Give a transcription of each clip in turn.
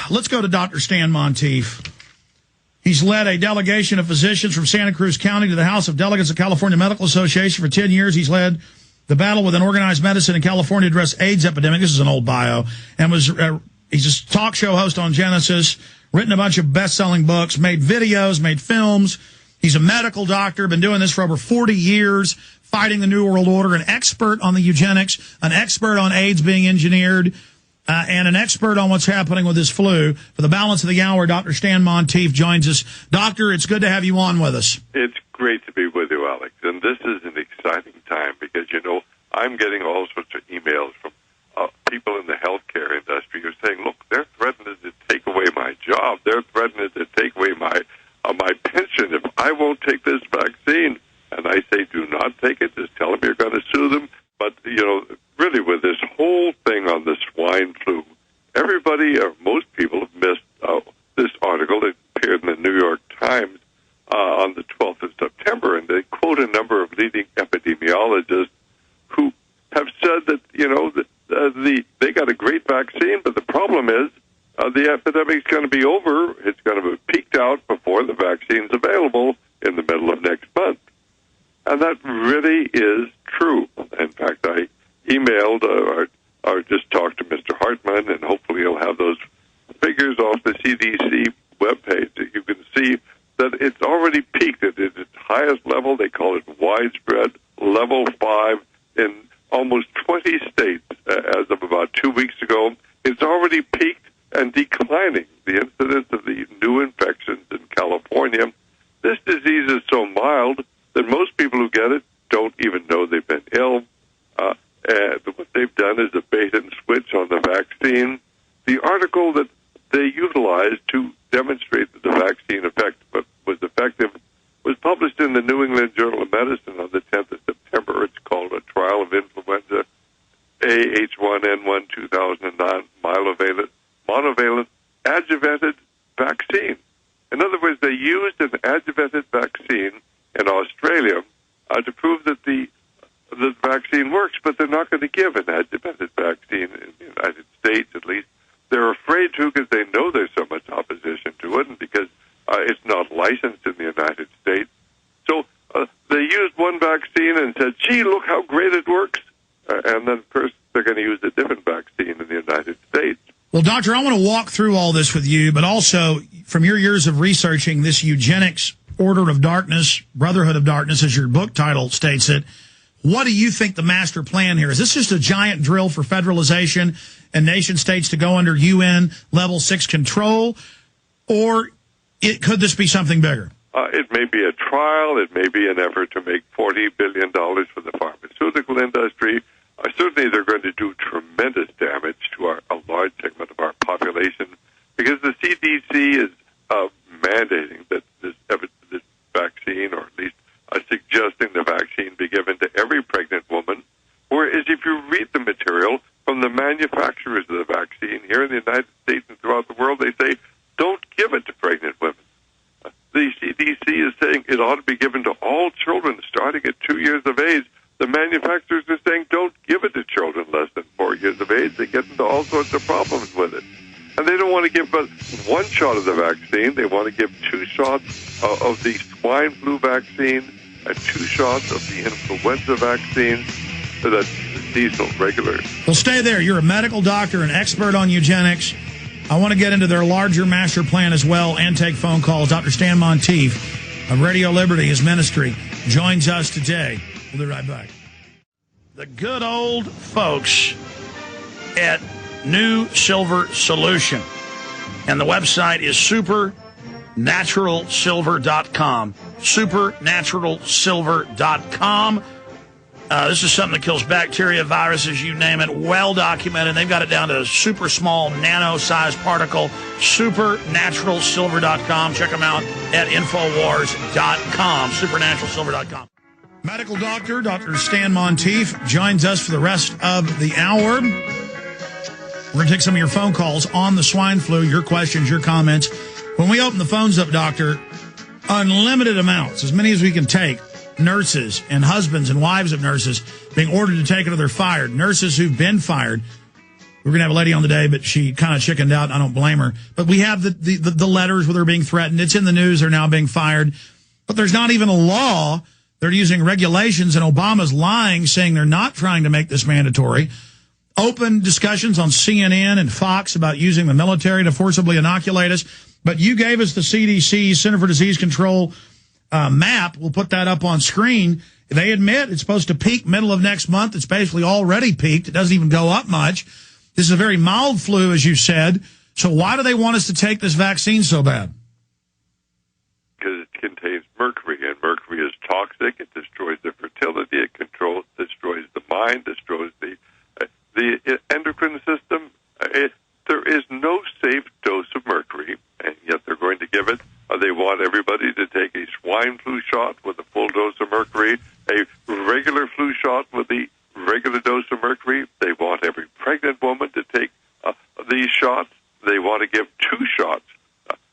Let's go to Dr. Stan Monteith. He's led a delegation of physicians from Santa Cruz County to the House of Delegates of California Medical Association for 10 years. He's led the battle with organized medicine in California to address AIDS epidemic. This is an old bio. And he's a talk show host on Genesis, written a bunch of best-selling books, made videos, made films. He's a medical doctor, been doing this for over 40 years, fighting the New World Order, an expert on the eugenics, an expert on AIDS being engineered, and an expert on what's happening with this flu. For the balance of the hour, Dr. Stan Monteith joins us. Doctor, it's good to have you on with us. It's great to be with you, Alex. And this is an exciting time because, I'm getting all sorts of emails from people in the healthcare industry who are saying, look, they're threatening to take away my job. They're threatening to take away my pension if I won't take this vaccine. And I say, do not take it. Just tell them you're going to sue them. But, really with this whole thing on the swine flu, everybody or most people have missed this article that appeared in the New York Times on the 12th of September. And they quote a number of leading epidemiologists who have said that, they got a great vaccine, but the problem is the epidemic's going to be over. It's going to be peaked out before the vaccine's available in the middle of next month. And that really is true. In fact, I emailed or just talked to Mr. Hartman, and hopefully he'll have those figures off the CDC webpage that you can see that it's already peaked at its highest level. They call it widespread, level 5 in almost 20 states as of about 2 weeks ago. It's already peaked and declining. The incidence of the new infections in California, this disease is so mild that most people who get it don't even know they've been ill. And what they've done is a bait and switch on the vaccine. The article that they utilized to demonstrate that the vaccine was effective was published in the New England Journal of Medicine on the 10th of September. It's called A Trial of Influenza AH1N1 2009 monovalent adjuvanted vaccine. In other words, they used an adjuvanted vaccine in Australia to prove that the vaccine works, but they're not going to give an adjuvanted vaccine in the United States, at least. They're afraid to because they know there's so much opposition to it and because it's not licensed in the United States. So they used one vaccine and said, gee, look how great it works. And then, of course, they're going to use a different vaccine in the United States. Well, Doctor, I want to walk through all this with you, but also from your years of researching this eugenics Order of Darkness, Brotherhood of Darkness, as your book title states it, what do you think the master plan here is? Is this just a giant drill for federalization and nation states to go under UN level 6 control, or could this be something bigger? It may be a trial. It may be an effort to make $40 billion for the pharmaceutical industry. Certainly they're going to do tremendous damage to a large segment of our population because the CDC is mandating that this vaccine, or at least suggesting the vaccine be given to every pregnant woman, whereas if you read the material from the manufacturers of the vaccine here in the United States and throughout the world, they say, don't give it to pregnant women. The CDC is saying it ought to be given to all children starting at 2 years of age. The manufacturers are saying don't give it to children less than 4 years of age. They get into all sorts of problems with it. And they don't want to give but one shot of the vaccine. They want to give 2 shots of the swine flu vaccine and 2 shots of the influenza vaccine. So that's seasonal, regular. Well, stay there. You're a medical doctor, an expert on eugenics. I want to get into their larger master plan as well and take phone calls. Dr. Stan Monteith of Radio Liberty, his ministry, joins us today. We'll be right back. The good old folks at New Silver Solution. And the website is supernaturalsilver.com. Supernaturalsilver.com. This is something that kills bacteria, viruses, you name it, well documented. They've got it down to a super small, nano-sized particle. Supernaturalsilver.com. Check them out at Infowars.com. Supernaturalsilver.com. Medical doctor, Dr. Stan Monteith, joins us for the rest of the hour. We're going to take some of your phone calls on the swine flu, your questions, your comments. When we open the phones up, doctor, unlimited amounts, as many as we can take. Nurses and husbands and wives of nurses being ordered to take it or they're fired. Nurses who've been fired We were going to have a lady on the day, but she kind of chickened out. I don't blame her. But we have the letters where they're being threatened. It's in the news. They're now being fired. But there's not even a law. They're using regulations, and Obama's lying, saying they're not trying to make this mandatory. Open discussions on CNN and Fox about using the military to forcibly inoculate us. But you gave us the CDC, Center for Disease Control, map. We'll put that up on screen. They admit it's supposed to peak middle of next month. It's basically already peaked. It doesn't even go up much. This is a very mild flu, as you said. So why do they want us to take this vaccine so bad? Because it contains mercury, and mercury is toxic. It destroys the fertility. It destroys the mind, destroys the endocrine system. There is no safe dose of mercury, and yet they're going to give it. They want everybody to take a swine flu shot with a full dose of mercury, a regular flu shot with the regular dose of mercury. They want every pregnant woman to take these shots. They want to give 2 shots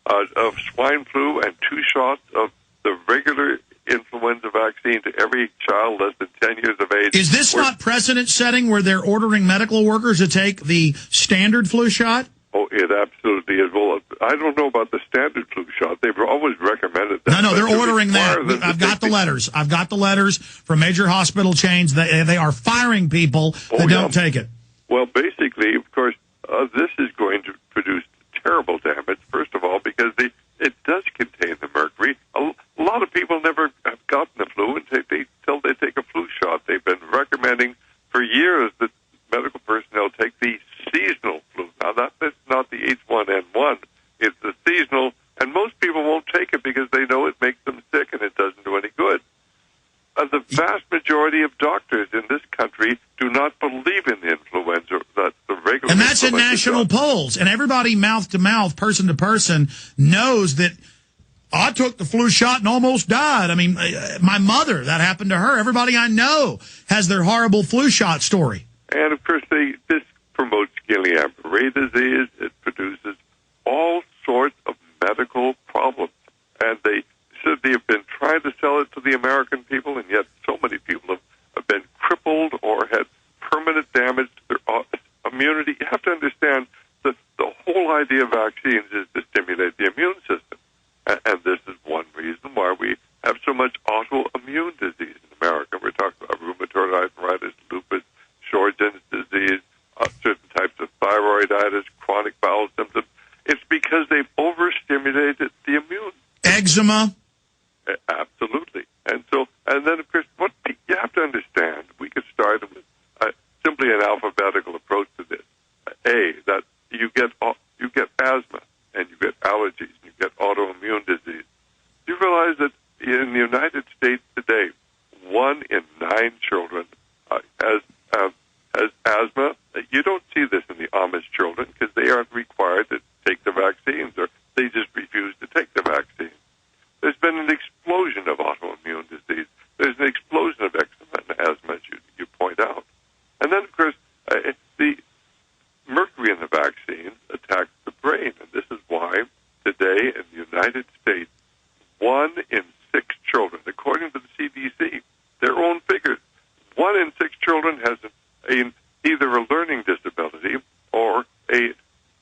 of swine flu and 2 shots of the regular influenza vaccine to every child less than 10 years of age. Is this not precedent setting where they're ordering medical workers to take the standard flu shot? Oh, it absolutely is. Well, I don't know about the standard flu shot. They've always recommended that. No, they're ordering that. I've got the letters. I've got the letters from major hospital chains. They are firing people that don't take it. Well, basically, of course, this is going to produce terrible damage, first of all, because it does contain the mercury. A lot of people never have gotten the flu until they take a flu shot. They've been recommending for years that medical personnel take the seasonal flu. Now, that's not the H1N1. It's the seasonal, and most people won't take it because they know it makes them sick and it doesn't do any good. The vast majority of doctors in this country do not believe in the influenza. That's the regular. And that's in national polls. And everybody mouth to mouth, person to person, knows that I took the flu shot and almost died. I mean, my mother, that happened to her. Everybody I know has their horrible flu shot story. And, of course, this promotes Guillain-Barré disease. It produces all sorts of medical problems. And they said they have been trying to sell it to the American people, and yet so many people have been crippled or had permanent damage to their immunity. You have to understand that the whole idea of vaccines is to stimulate the immune system. And this is one reason why we have so much autoimmune disease in America. We're talking about rheumatoid arthritis, lupus, Sjogren's disease, certain types of thyroiditis, chronic bowel symptoms. It's because they've overstimulated the immune. Eczema. Absolutely. And then, of course, what you have to understand, we could start with simply an alphabetical approach to this. That you get asthma, and you get allergies, and you get autoimmune disease. Do you realize that in the United States today, 1 in 9 children has asthma? You don't see this in the Amish children because they aren't required to take the vaccines, or they just refuse to take the vaccine. There's been an explosion of autoimmune disease. There's an explosion of eczema and asthma, as you point out. And then, of course, the mercury in the vaccines attacks the brain. And this is why today in the United States, 1 in 6 children, according to the CDC, their own figures, 1 in 6 children has either a learning disability or a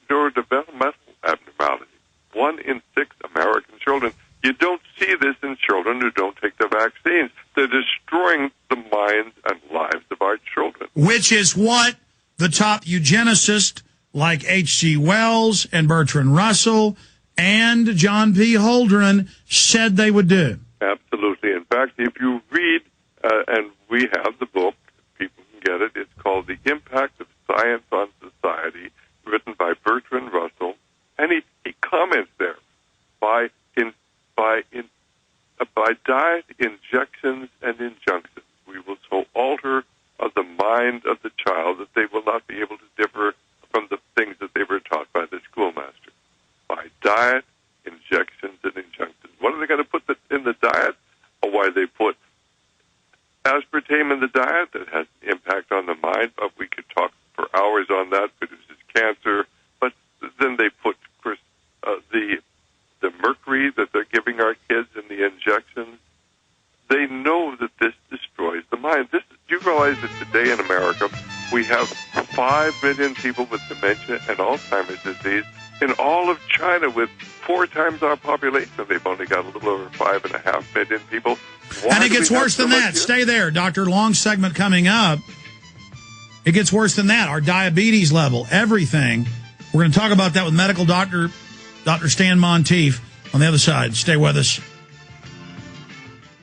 neurodevelopmental abnormality. 1 in 6 American children. You don't see this in children who don't take the vaccines. They're destroying the minds and lives of our children. Which is what the top eugenicists like H.G. Wells and Bertrand Russell and John P. Holdren said they would do. Absolutely. In fact, if you read, and we have the book, people can get it, it's called The Impact of Science on Society, written by Bertrand Russell, and he comments there by diet injections and injunctions, we will so alter the mind of the child that they will not be able to differ from the things that they were taught by the schoolmaster. By diet, injections, and injunctions. What are they going to put in the diet? Or why they put aspartame in the diet that has an impact on the mind? We could talk for hours on that, produces cancer. But then they put, of course, the mercury that they're giving our kids in the injections. They know that this destroys the mind. Do you realize that today in America we have 5 million people with dementia and Alzheimer's disease in all of China with 4 times our population. They've only got a little over 5.5 million people. Why and it gets worse than that. Stay there, Doctor. Long segment coming up. It gets worse than that. Our diabetes level, everything. We're going to talk about that with medical doctor, Dr. Stan Monteith on the other side. Stay with us.